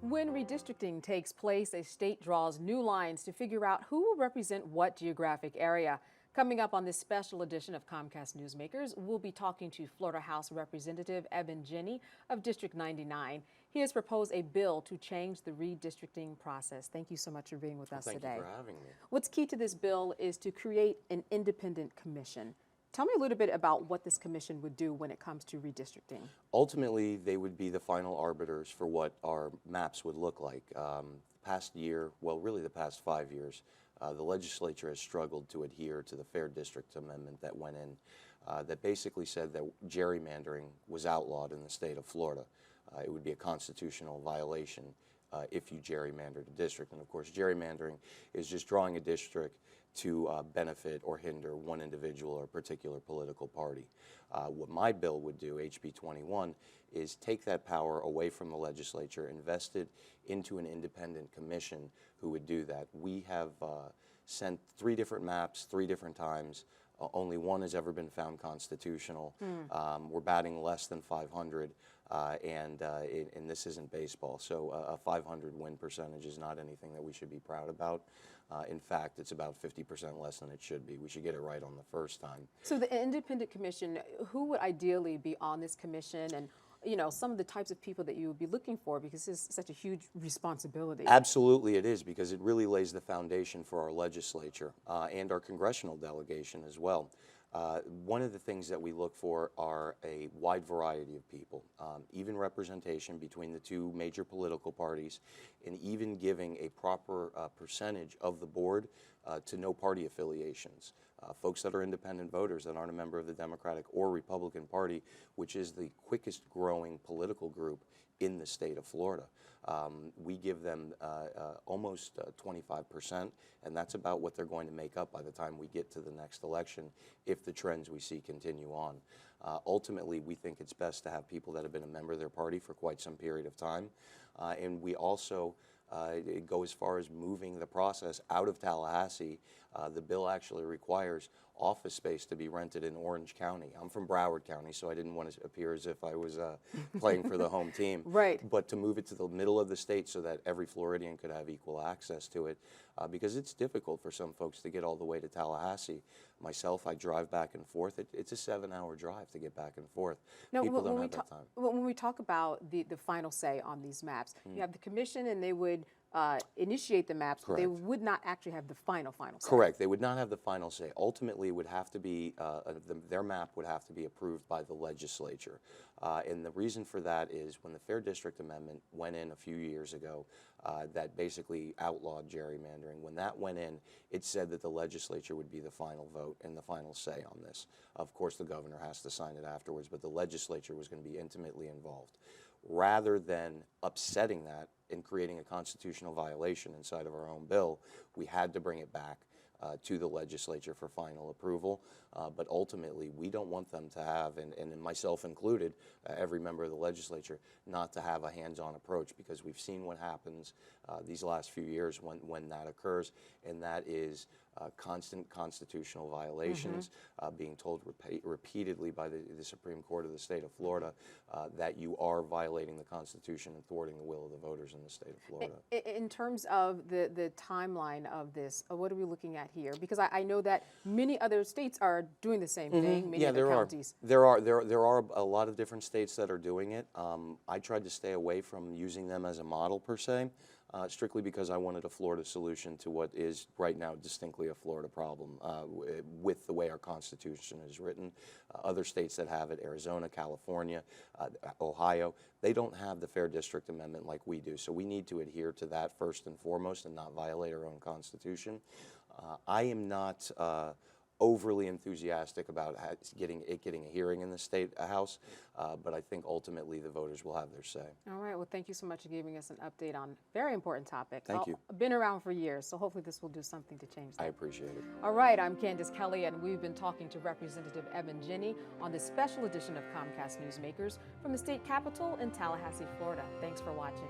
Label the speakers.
Speaker 1: When redistricting takes place, a state draws new lines to figure out who will represent what geographic area. Coming up on this special edition of Comcast Newsmakers, we'll be talking to Florida House Representative Jenne of District 99. He has proposed a bill to change the redistricting process. Thank you so much for being with us today.
Speaker 2: Thank you for having me.
Speaker 1: What's key to this bill is to create an independent commission. Tell me a little bit about what this commission would do when it comes to redistricting.
Speaker 2: Ultimately, they would be the final arbiters for what our maps would look like. Past year, well, really the past 5 years, the legislature has struggled to adhere to the Fair District Amendment that went in that basically said that gerrymandering was outlawed in the state of Florida. It would be a constitutional violation if you gerrymandered a district. And of course, gerrymandering is just drawing a district to benefit or hinder one individual or a particular political party. What my bill would do, HB 21, is take that power away from the legislature, invest it into an independent commission who would do that. We have sent 3 different maps 3 different times. Only one has ever been found constitutional. We're batting less than 500, and this isn't baseball. So a 500 win percentage is not anything that we should be proud about. In fact, it's about 50% less than it should be. We should get it right on the first time.
Speaker 1: So the independent commission, who would ideally be on this commission, and some of the types of people that you would be looking for, because this is such a huge responsibility?
Speaker 2: Absolutely it is, because it really lays the foundation for our legislature and our congressional delegation as well. One of the things that we look for are a wide variety of people, even representation between the 2 major political parties, and even giving a proper percentage of the board to no party affiliations. Folks that are independent voters that aren't a member of the Democratic or Republican Party, which is the quickest growing political group in the state of Florida. We give them almost 25%, and that's about what they're going to make up by the time we get to the next election if the trends we see continue on. Ultimately, we think it's best to have people that have been a member of their party for quite some period of time, and we also go as far as moving the process out of Tallahassee. The bill actually requires office space to be rented in Orange County. I'm from Broward County, so I didn't want to appear as if I was playing for the home team.
Speaker 1: Right.
Speaker 2: But to move it to the middle of the state so that every Floridian could have equal access to it, because it's difficult for some folks to get all the way to Tallahassee. Myself, I drive back and forth. It's a 7-hour drive to get back and forth.
Speaker 1: Now,
Speaker 2: People don't have that time.
Speaker 1: When we talk about the final say on these maps, you have the commission, and they would initiate the maps, but they would not actually have the final say.
Speaker 2: Correct. They would not have the final say. Ultimately, it would have to be, their map would have to be approved by the legislature. And the reason for that is when the Fair District Amendment went in a few years ago, that basically outlawed gerrymandering. When that went in, it said that the legislature would be the final vote and the final say on this. Of course, the governor has to sign it afterwards, but the legislature was going to be intimately involved. Rather than upsetting that and creating a constitutional violation inside of our own bill, we had to bring it back to the legislature for final approval. But ultimately, we don't want them to have, and myself included, every member of the legislature, not to have a hands-on approach, because we've seen what happens these last few years when that occurs, and that is constant constitutional violations, being told repeatedly by the Supreme Court of the state of Florida that you are violating the Constitution and thwarting the will of the voters in the state of Florida.
Speaker 1: In terms of the timeline of this, what are we looking at here? Because I know that many other states are doing the same thing, many other counties.
Speaker 2: There are a lot of different states that are doing it. I tried to stay away from using them as a model per se, strictly because I wanted a Florida solution to what is right now distinctly a Florida problem with the way our Constitution is written. Other states that have it, Arizona, California, Ohio, they don't have the Fair District Amendment like we do. So we need to adhere to that first and foremost and not violate our own Constitution. I am not overly enthusiastic about getting a hearing in the state house, but I think ultimately the voters will have their say.
Speaker 1: All right. Well, thank you so much for giving us an update on a very important topic.
Speaker 2: Thank you.
Speaker 1: I've been around for years, so hopefully this will do something to change that.
Speaker 2: I appreciate it.
Speaker 1: All right. I'm Candace Kelly, and we've been talking to Representative Jenne on this special edition of Comcast Newsmakers from the state capitol in Tallahassee, Florida. Thanks for watching.